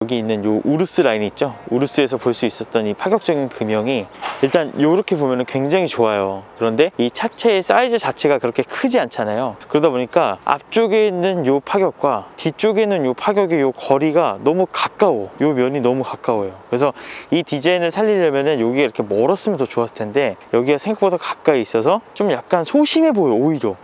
여기 있는 요 우루스 라인 있죠? 우루스에서 볼 수 있었던 이 파격적인 금형이 일단 요렇게 보면은 굉장히 좋아요. 그런데 이 차체의 사이즈 자체가 그렇게 크지 않잖아요. 그러다 보니까 앞쪽에 있는 요 파격과 뒤쪽에 있는 요 파격의 요 거리가 너무 가까워. 요 면이 너무 가까워요. 그래서 이 디자인을 살리려면은 여기가 이렇게 멀었으면 더 좋았을 텐데 여기가 생각보다 가까이 있어서 좀 약간 소심해 보여 오히려.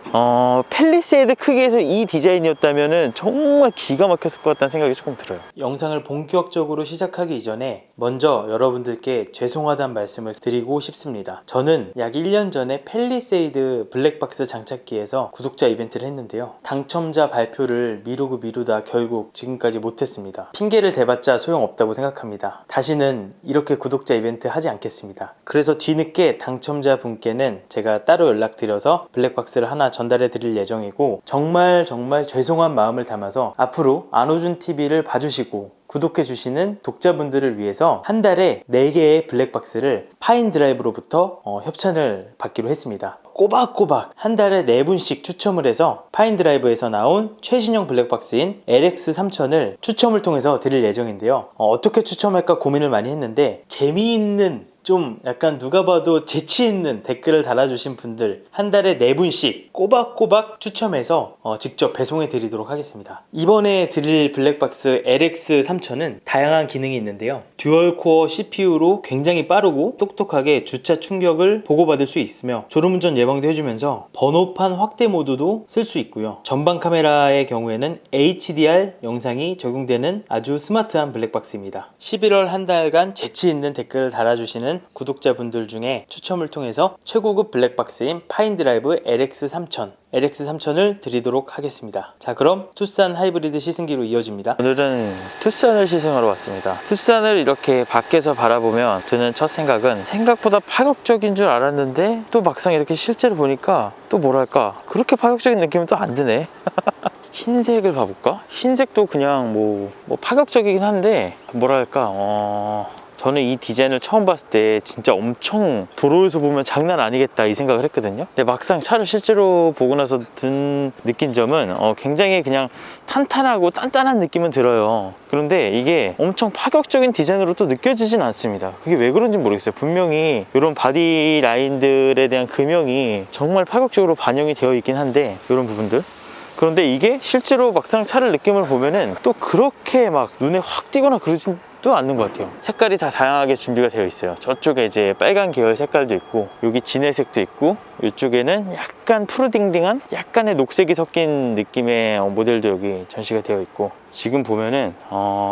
팰리세이드 크기에서 이 디자인이었다면은 정말 기가 막혔을 것 같다는 생각이 조금 들어요. 영상을 본격적으로 시작하기 이전에 먼저 여러분들께 죄송하다는 말씀을 드리고 싶습니다. 저는 약 1년 전에 팰리세이드 블랙박스 장착기에서 구독자 이벤트를 했는데요. 당첨자 발표를 미루다 결국 지금까지 못했습니다. 핑계를 대봤자 소용없다고 생각합니다. 다시는 이렇게 구독자 이벤트 하지 않겠습니다. 그래서 뒤늦게 당첨자 분께는 제가 따로 연락드려서 블랙박스를 하나 전달해 드릴 예정이고 정말 죄송한 마음을 담아서 앞으로 안호준TV를 봐주시고 구독해주시는 독자분들을 위해서 한 달에 4개의 블랙박스를 파인드라이브로부터 협찬을 받기로 했습니다. 꼬박꼬박 한 달에 4분씩 추첨을 해서 파인드라이브에서 나온 최신형 블랙박스인 LX3000을 추첨을 통해서 드릴 예정인데요. 어떻게 추첨할까 고민을 많이 했는데 재미있는 좀 약간 누가 봐도 재치있는 댓글을 달아주신 분들 한 달에 4분씩 꼬박꼬박 추첨해서 직접 배송해 드리도록 하겠습니다. 이번에 드릴 블랙박스 LX3000은 다양한 기능이 있는데요. 듀얼코어 CPU로 굉장히 빠르고 똑똑하게 주차 충격을 보고받을 수 있으며 졸음운전 예방도 해주면서 번호판 확대 모드도 쓸 수 있고요. 전방 카메라의 경우에는 HDR 영상이 적용되는 아주 스마트한 블랙박스입니다. 11월 한 달간 재치있는 댓글을 달아주시는 구독자분들 중에 추첨을 통해서 최고급 블랙박스인 파인드라이브 LX3000을 드리도록 하겠습니다. 자, 그럼 투싼 하이브리드 시승기로 이어집니다. 오늘은 투싼을 시승하러 왔습니다. 투싼을 이렇게 밖에서 바라보면 드는 첫 생각은 생각보다 파격적인 줄 알았는데 또 막상 이렇게 실제로 보니까 또 뭐랄까 그렇게 파격적인 느낌은 또 안 드네. 흰색을 봐볼까? 흰색도 그냥 뭐 파격적이긴 한데 뭐랄까 저는 이 디자인을 처음 봤을 때 진짜 엄청 도로에서 보면 장난 아니겠다 이 생각을 했거든요. 근데 막상 차를 실제로 보고 나서 느낀 점은 굉장히 그냥 탄탄하고 단단한 느낌은 들어요. 그런데 이게 엄청 파격적인 디자인으로 또 느껴지진 않습니다. 그게 왜 그런지 모르겠어요. 분명히 이런 바디 라인들에 대한 금형이 정말 파격적으로 반영이 되어 있긴 한데 이런 부분들, 그런데 이게 실제로 막상 차를 느낌을 보면은 또 그렇게 막 눈에 확 띄거나 그러진 또 않는 것 같아요. 색깔이 다 다양하게 준비가 되어 있어요. 저쪽에 이제 빨간 계열 색깔도 있고 여기 진회색도 있고 이쪽에는 약간 푸르딩딩한 약간의 녹색이 섞인 느낌의 모델도 여기 전시가 되어 있고 지금 보면은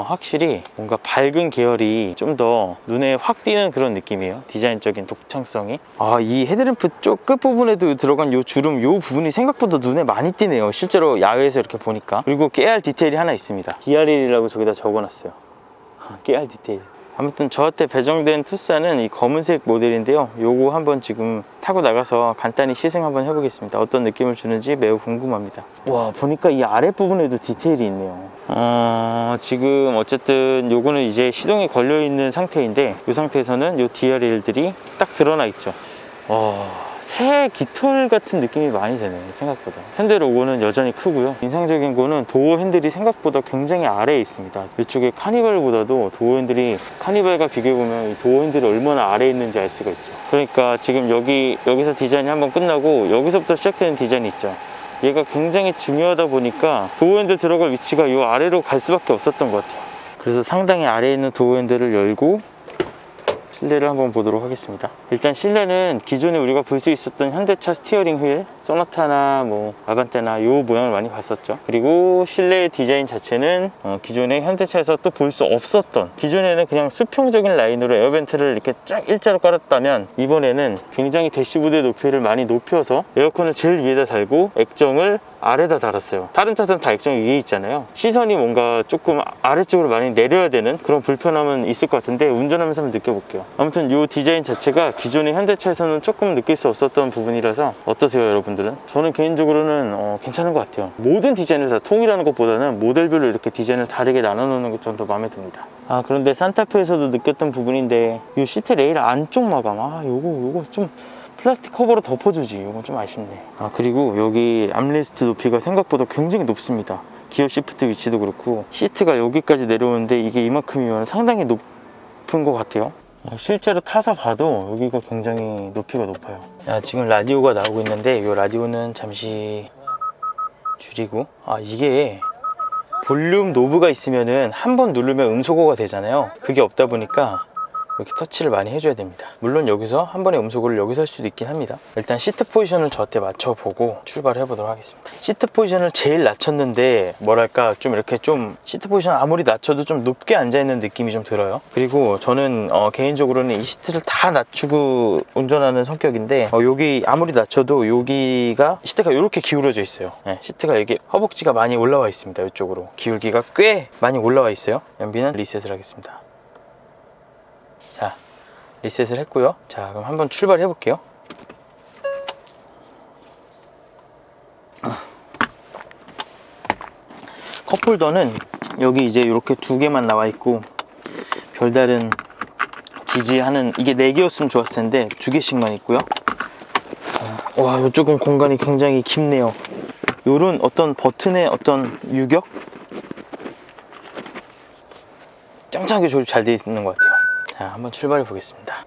확실히 뭔가 밝은 계열이 좀 더 눈에 확 띄는 그런 느낌이에요. 디자인적인 독창성이. 이 헤드램프 쪽 끝부분에도 들어간 요 주름 요 부분이 생각보다 눈에 많이 띄네요. 실제로 야외에서 이렇게 보니까. 그리고 깨알 디테일이 하나 있습니다. DRL이라고 저기다 적어놨어요. 깨알 디테일. 아무튼 저한테 배정된 투싼은 이 검은색 모델인데요. 요거 한번 지금 타고 나가서 간단히 시승 한번 해보겠습니다. 어떤 느낌을 주는지 매우 궁금합니다. 와, 보니까 이 아랫부분에도 디테일이 있네요. 지금 어쨌든 요거는 이제 시동이 걸려 있는 상태인데 이 상태에서는 요 DRL들이 딱 드러나 있죠. 새 깃털 같은 느낌이 많이 드네요. 생각보다. 핸들 로고는 여전히 크고요. 인상적인 거는 도어 핸들이 생각보다 굉장히 아래에 있습니다. 이쪽에 카니발보다도 도어 핸들이, 카니발과 비교해보면 이 도어 핸들이 얼마나 아래에 있는지 알 수가 있죠. 그러니까 지금 여기서 디자인이 한번 끝나고 여기서부터 시작되는 디자인이 있죠. 얘가 굉장히 중요하다 보니까 도어 핸들 들어갈 위치가 이 아래로 갈 수밖에 없었던 것 같아요. 그래서 상당히 아래에 있는 도어 핸들을 열고 실내를 한번 보도록 하겠습니다. 일단 실내는 기존에 우리가 볼 수 있었던 현대차 스티어링 휠, 소나타나 아반떼나 이 모양을 많이 봤었죠. 그리고 실내 디자인 자체는 기존의 현대차에서 또 볼 수 없었던, 기존에는 그냥 수평적인 라인으로 에어벤트를 이렇게 쫙 일자로 깔았다면 이번에는 굉장히 대시보드의 높이를 많이 높여서 에어컨을 제일 위에다 달고 액정을 아래다 달았어요. 다른 차들은 다 액정이 위에 있잖아요. 시선이 뭔가 조금 아래쪽으로 많이 내려야 되는 그런 불편함은 있을 것 같은데 운전하면서 한번 느껴볼게요. 아무튼 이 디자인 자체가 기존의 현대차에서는 조금 느낄 수 없었던 부분이라서 어떠세요, 여러분들은? 저는 개인적으로는 괜찮은 것 같아요. 모든 디자인을 다 통일하는 것보다는 모델별로 이렇게 디자인을 다르게 나눠 놓는 게 좀 더 마음에 듭니다. 그런데 산타페에서도 느꼈던 부분인데 이 시트 레일 안쪽 마감, 요거 좀 플라스틱 커버로 덮어주지. 이건 좀 아쉽네. 그리고 여기 암레스트 높이가 생각보다 굉장히 높습니다. 기어 시프트 위치도 그렇고 시트가 여기까지 내려오는데 이게 이만큼이면 상당히 높은 것 같아요. 실제로 타서 봐도 여기가 굉장히 높이가 높아요. 지금 라디오가 나오고 있는데 이 라디오는 잠시 줄이고, 이게 볼륨 노브가 있으면은 한 번 누르면 음소거가 되잖아요. 그게 없다 보니까 이렇게 터치를 많이 해줘야 됩니다. 물론 여기서 한 번에 음소거를 여기서 할 수도 있긴 합니다. 일단 시트 포지션을 저한테 맞춰보고 출발을 해보도록 하겠습니다. 시트 포지션을 제일 낮췄는데 뭐랄까 좀 이렇게 좀 시트 포지션 아무리 낮춰도 좀 높게 앉아있는 느낌이 좀 들어요. 그리고 저는 개인적으로는 이 시트를 다 낮추고 운전하는 성격인데 여기 아무리 낮춰도 여기가 시트가 이렇게 기울어져 있어요. 시트가 이게 허벅지가 많이 올라와 있습니다. 이쪽으로 기울기가 꽤 많이 올라와 있어요. 연비는 리셋을 하겠습니다. 자, 리셋을 했고요. 자, 그럼 한번 출발해 볼게요. 컵홀더는 여기 이제 이렇게 두 개만 나와 있고 별다른 지지하는, 이게 4개였으면 좋았을 텐데 2개씩만 있고요. 와, 이쪽은 공간이 굉장히 깊네요. 요런 어떤 버튼의 어떤 유격? 짱짱하게 조립 잘 되어 있는 것 같아요. 자, 한번 출발해 보겠습니다.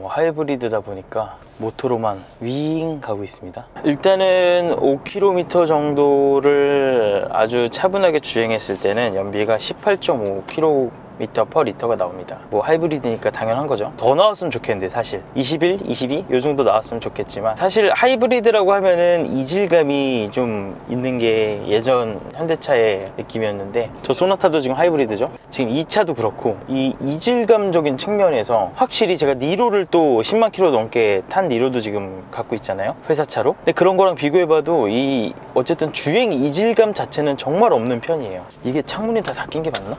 하이브리드다 보니까 모터로만 윙 가고 있습니다. 일단은 5km 정도를 아주 차분하게 주행했을 때는 연비가 18.5km per 리터가 나옵니다. 뭐 하이브리드니까 당연한 거죠. 더 나왔으면 좋겠는데 사실 21, 22 요 정도 나왔으면 좋겠지만, 사실 하이브리드라고 하면은 이질감이 좀 있는 게 예전 현대차의 느낌이었는데, 저 소나타도 지금 하이브리드죠. 지금 이 차도 그렇고 이 이질감적인 측면에서 확실히 제가 니로를 또 10만 킬로 넘게 탄 니로도 지금 갖고 있잖아요, 회사차로. 근데 그런 거랑 비교해봐도 이 어쨌든 주행 이질감 자체는 정말 없는 편이에요. 이게 창문이 다 닫힌 게 맞나?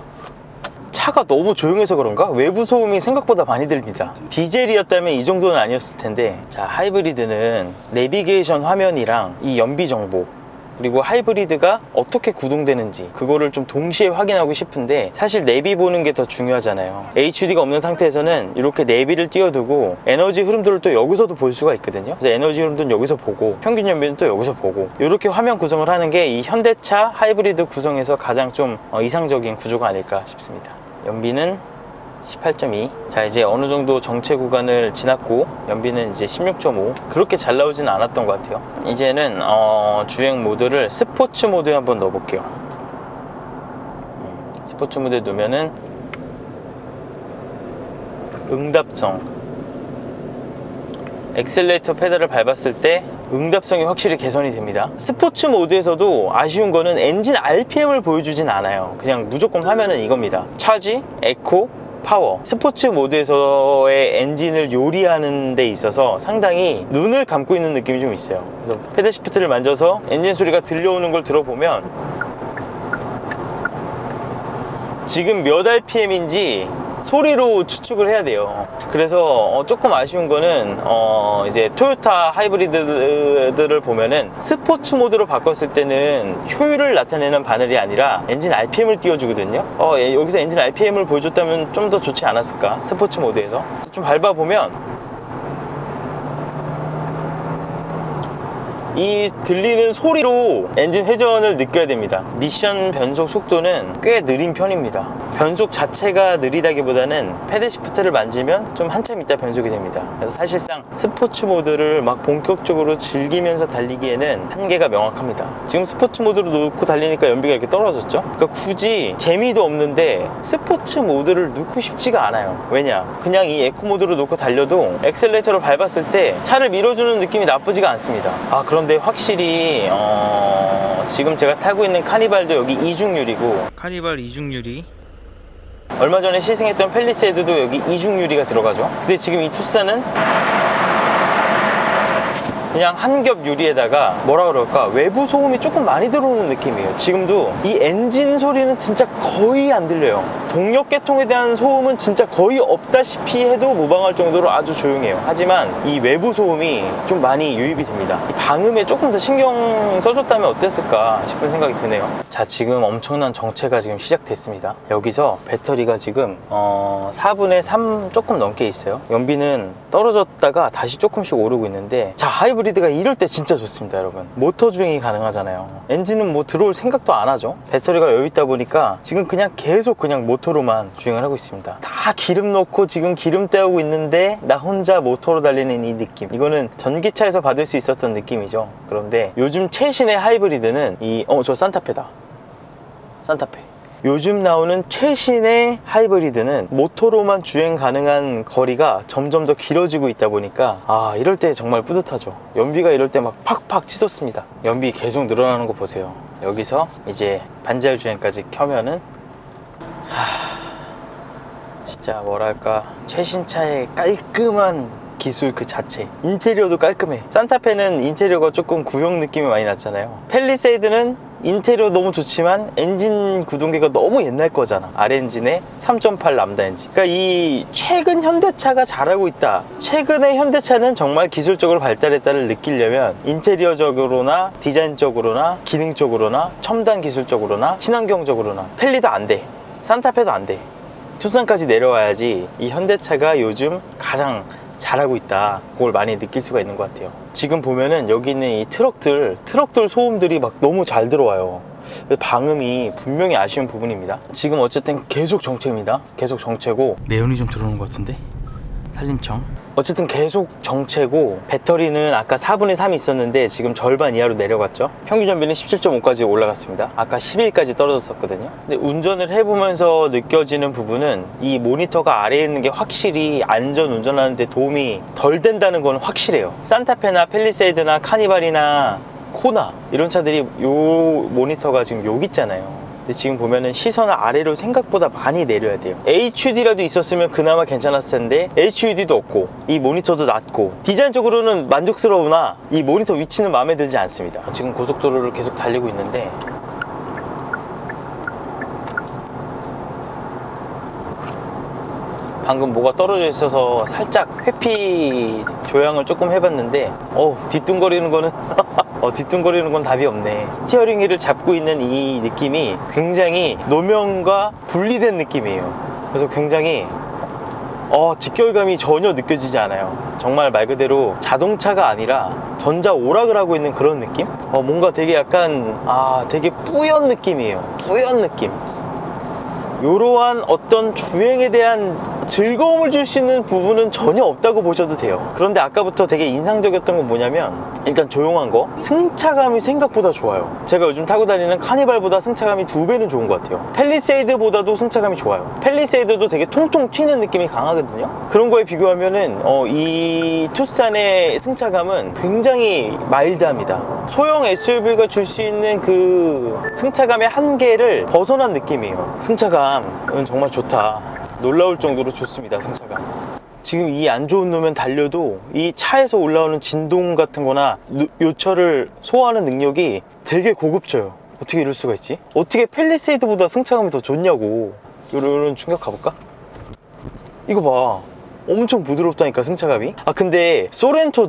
차가 너무 조용해서 그런가? 외부 소음이 생각보다 많이 들립니다. 디젤이었다면 이 정도는 아니었을 텐데. 자, 하이브리드는 내비게이션 화면이랑 이 연비 정보, 그리고 하이브리드가 어떻게 구동되는지 그거를 좀 동시에 확인하고 싶은데, 사실 내비 보는 게 더 중요하잖아요. HUD가 없는 상태에서는 이렇게 내비를 띄워두고 에너지 흐름들을 또 여기서도 볼 수가 있거든요. 그래서 에너지 흐름들은 여기서 보고 평균 연비는 또 여기서 보고, 이렇게 화면 구성을 하는 게 이 현대차 하이브리드 구성에서 가장 좀 이상적인 구조가 아닐까 싶습니다. 연비는 18.2. 자, 이제 어느 정도 정체 구간을 지났고 연비는 이제 16.5. 그렇게 잘 나오지는 않았던 것 같아요. 이제는 주행 모드를 스포츠 모드에 한번 넣어볼게요. 스포츠 모드에 놓으면은 응답성, 엑셀레이터 페달을 밟았을 때 응답성이 확실히 개선이 됩니다. 스포츠 모드에서도 아쉬운 거는 엔진 RPM을 보여주진 않아요. 그냥 무조건 화면은 이겁니다. 차지, 에코, 파워. 스포츠 모드에서의 엔진을 요리하는 데 있어서 상당히 눈을 감고 있는 느낌이 좀 있어요. 그래서 패드 시프트를 만져서 엔진 소리가 들려오는 걸 들어보면 지금 몇 RPM인지 소리로 추측을 해야 돼요. 그래서 조금 아쉬운 거는 이제 토요타 하이브리드들을 보면은 스포츠 모드로 바꿨을 때는 효율을 나타내는 바늘이 아니라 엔진 RPM을 띄워주거든요. 여기서 엔진 RPM을 보여줬다면 좀 더 좋지 않았을까, 스포츠 모드에서. 좀 밟아보면 이 들리는 소리로 엔진 회전을 느껴야 됩니다. 미션 변속 속도는 꽤 느린 편입니다. 변속 자체가 느리다기보다는 패드 시프트를 만지면 좀 한참 있다 변속이 됩니다. 그래서 사실상 스포츠 모드를 막 본격적으로 즐기면서 달리기에는 한계가 명확합니다. 지금 스포츠 모드로 놓고 달리니까 연비가 이렇게 떨어졌죠. 그러니까 굳이 재미도 없는데 스포츠 모드를 넣고 싶지가 않아요. 왜냐? 그냥 이 에코 모드로 놓고 달려도 엑셀레이터를 밟았을 때 차를 밀어주는 느낌이 나쁘지가 않습니다. 그런데 확실히 지금 제가 타고 있는 카니발도 여기 이중유리고, 카니발 이중유리, 얼마 전에 시승했던 팰리세이드도 여기 이중유리가 들어가죠. 근데 지금 이 투싼은 그냥 한 겹 유리에다가 뭐라 그럴까, 외부 소음이 조금 많이 들어오는 느낌이에요. 지금도 이 엔진 소리는 진짜 거의 안 들려요. 동력 계통에 대한 소음은 진짜 거의 없다시피 해도 무방할 정도로 아주 조용해요. 하지만 이 외부 소음이 좀 많이 유입이 됩니다. 이 방음에 조금 더 신경 써줬다면 어땠을까 싶은 생각이 드네요. 자, 지금 엄청난 정체가 지금 시작됐습니다. 여기서 배터리가 지금 4분의 3 조금 넘게 있어요. 연비는 떨어졌다가 다시 조금씩 오르고 있는데, 자, 하이브리드가 이럴 때 진짜 좋습니다, 여러분. 모터 주행이 가능하잖아요. 엔진은 뭐 들어올 생각도 안 하죠. 배터리가 여유 있다 보니까 지금 그냥 계속 그냥 모터로만 주행을 하고 있습니다. 다 기름 넣고 지금 기름 때우고 있는데 나 혼자 모터로 달리는 이 느낌, 이거는 전기차에서 받을 수 있었던 느낌이죠. 그런데 요즘 최신의 하이브리드는 저 산타페다. 산타페. 요즘 나오는 최신의 하이브리드는 모터로만 주행 가능한 거리가 점점 더 길어지고 있다 보니까 이럴 때 정말 뿌듯하죠. 연비가 이럴 때 막 팍팍 치솟습니다. 연비 계속 늘어나는 거 보세요. 여기서 이제 반자율 주행까지 켜면은 진짜 뭐랄까, 최신차의 깔끔한 기술 그 자체. 인테리어도 깔끔해. 산타페는 인테리어가 조금 구형 느낌이 많이 났잖아요. 팰리세이드는 인테리어 너무 좋지만 엔진 구동계가 너무 옛날 거잖아. R엔진에 3.8 람다 엔진. 그러니까 이 최근 현대차가 잘하고 있다, 최근의 현대차는 정말 기술적으로 발달했다를 느끼려면 인테리어적으로나 디자인적으로나 기능적으로나 첨단 기술적으로나 친환경적으로나 팰리도 안 돼, 산타페도 안 돼, 투싼까지 내려와야지 이 현대차가 요즘 가장 잘하고 있다, 그걸 많이 느낄 수가 있는 것 같아요. 지금 보면은 여기 있는 이 트럭들 소음들이 막 너무 잘 들어와요. 방음이 분명히 아쉬운 부분입니다. 지금 어쨌든 계속 정체입니다. 계속 정체고, 매연이 좀 들어오는 것 같은데? 산림청. 어쨌든 계속 정체고, 배터리는 아까 4분의 3이 있었는데 지금 절반 이하로 내려갔죠. 평균 연비는 17.5까지 올라갔습니다. 아까 11까지 떨어졌었거든요. 근데 운전을 해보면서 느껴지는 부분은 이 모니터가 아래에 있는 게 확실히 안전 운전하는 데 도움이 덜 된다는 건 확실해요. 산타페나 팰리세이드나 카니발이나 코나 이런 차들이 요 모니터가 지금 여기 있잖아요. 근데 지금 보면은 시선을 아래로 생각보다 많이 내려야 돼요. HUD라도 있었으면 그나마 괜찮았을 텐데 HUD도 없고 이 모니터도 낮고, 디자인적으로는 만족스러우나 이 모니터 위치는 마음에 들지 않습니다. 지금 고속도로를 계속 달리고 있는데 방금 뭐가 떨어져 있어서 살짝 회피 조향을 조금 해봤는데 뒤뚱거리는 거는 뒤뚱거리는 건 답이 없네. 스티어링 휠을 잡고 있는 이 느낌이 굉장히 노면과 분리된 느낌이에요. 그래서 굉장히 직결감이 전혀 느껴지지 않아요. 정말 말 그대로 자동차가 아니라 전자 오락을 하고 있는 그런 느낌? 뭔가 되게 약간 되게 뿌연 느낌이에요. 뿌연 느낌. 이러한 어떤 주행에 대한 즐거움을 줄 수 있는 부분은 전혀 없다고 보셔도 돼요. 그런데 아까부터 되게 인상적이었던 건 뭐냐면, 일단 조용한 거, 승차감이 생각보다 좋아요. 제가 요즘 타고 다니는 카니발보다 승차감이 2배는 좋은 것 같아요. 팰리세이드보다도 승차감이 좋아요. 팰리세이드도 되게 통통 튀는 느낌이 강하거든요. 그런 거에 비교하면은 이 투싼의 승차감은 굉장히 마일드합니다. 소형 SUV가 줄 수 있는 그 승차감의 한계를 벗어난 느낌이에요. 승차감은 정말 좋다. 놀라울 정도로 좋습니다, 승차감. 지금 이 안 좋은 노면 달려도 이 차에서 올라오는 진동 같은 거나 요철을 소화하는 능력이 되게 고급져요. 어떻게 이럴 수가 있지? 어떻게 팰리세이드보다 승차감이 더 좋냐고. 이런 충격 가볼까? 이거 봐, 엄청 부드럽다니까, 승차감이. 근데 소렌토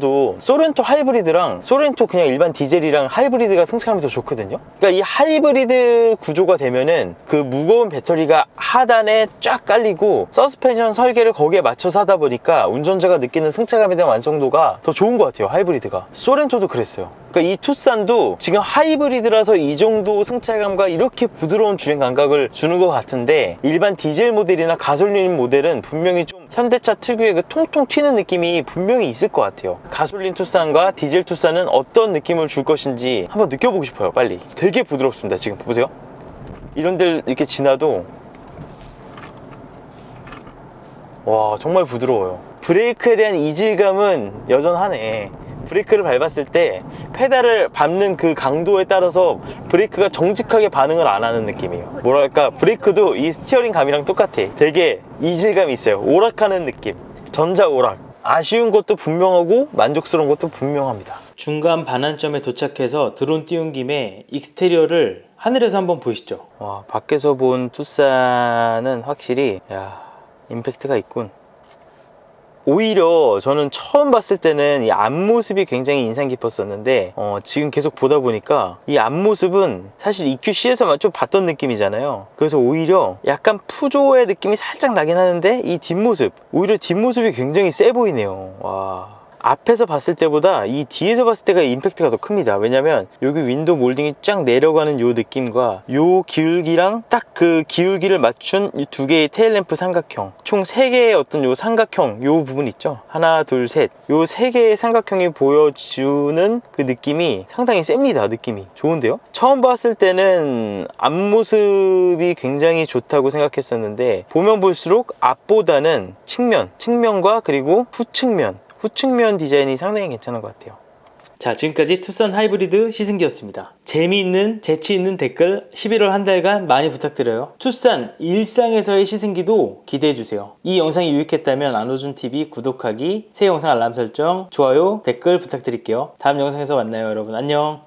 하이브리드랑 소렌토 그냥 일반 디젤이랑 하이브리드가 승차감이 더 좋거든요. 그러니까 이 하이브리드 구조가 되면은 그 무거운 배터리가 하단에 쫙 깔리고 서스펜션 설계를 거기에 맞춰서 하다 보니까 운전자가 느끼는 승차감에 대한 완성도가 더 좋은 것 같아요, 하이브리드가. 소렌토도 그랬어요. 그러니까 이 투싼도 지금 하이브리드라서 이 정도 승차감과 이렇게 부드러운 주행 감각을 주는 것 같은데, 일반 디젤 모델이나 가솔린 모델은 분명히 좀 현대차 특유의 그 통통 튀는 느낌이 분명히 있을 것 같아요. 가솔린 투싼과 디젤 투싼은 어떤 느낌을 줄 것인지 한번 느껴보고 싶어요, 빨리. 되게 부드럽습니다. 지금 보세요. 이런 데를 이렇게 지나도 와, 정말 부드러워요. 브레이크에 대한 이질감은 여전하네. 브레이크를 밟았을 때 페달을 밟는 그 강도에 따라서 브레이크가 정직하게 반응을 안 하는 느낌이에요. 뭐랄까, 브레이크도 이 스티어링 감이랑 똑같아. 되게 이질감이 있어요. 오락하는 느낌, 전자 오락. 아쉬운 것도 분명하고 만족스러운 것도 분명합니다. 중간 반환점에 도착해서 드론 띄운 김에 익스테리어를 하늘에서 한번 보시죠. 와, 밖에서 본 투싼은 확실히 임팩트가 있군. 오히려 저는 처음 봤을 때는 이 앞모습이 굉장히 인상 깊었었는데 지금 계속 보다 보니까 이 앞모습은 사실 EQC에서만 좀 봤던 느낌이잖아요. 그래서 오히려 약간 푸조의 느낌이 살짝 나긴 하는데 이 뒷모습, 오히려 뒷모습이 굉장히 세 보이네요. 와, 앞에서 봤을 때보다 이 뒤에서 봤을 때가 임팩트가 더 큽니다. 왜냐면 여기 윈도우 몰딩이 쫙 내려가는 요 느낌과 요 기울기랑 딱 그 기울기를 맞춘 이 두 개의 테일램프 삼각형, 총 3개의 어떤 요 삼각형 요 부분 있죠. 하나 둘 셋, 요 3개의 삼각형이 보여주는 그 느낌이 상당히 셉니다. 느낌이 좋은데요. 처음 봤을 때는 앞모습이 굉장히 좋다고 생각했었는데 보면 볼수록 앞보다는 측면과 그리고 후측면 디자인이 상당히 괜찮은 것 같아요. 자, 지금까지 투싼 하이브리드 시승기였습니다. 재미있는 재치있는 댓글 11월 한 달간 많이 부탁드려요. 투싼 일상에서의 시승기도 기대해주세요. 이 영상이 유익했다면 안호준TV 구독하기, 새 영상 알람 설정, 좋아요, 댓글 부탁드릴게요. 다음 영상에서 만나요, 여러분. 안녕.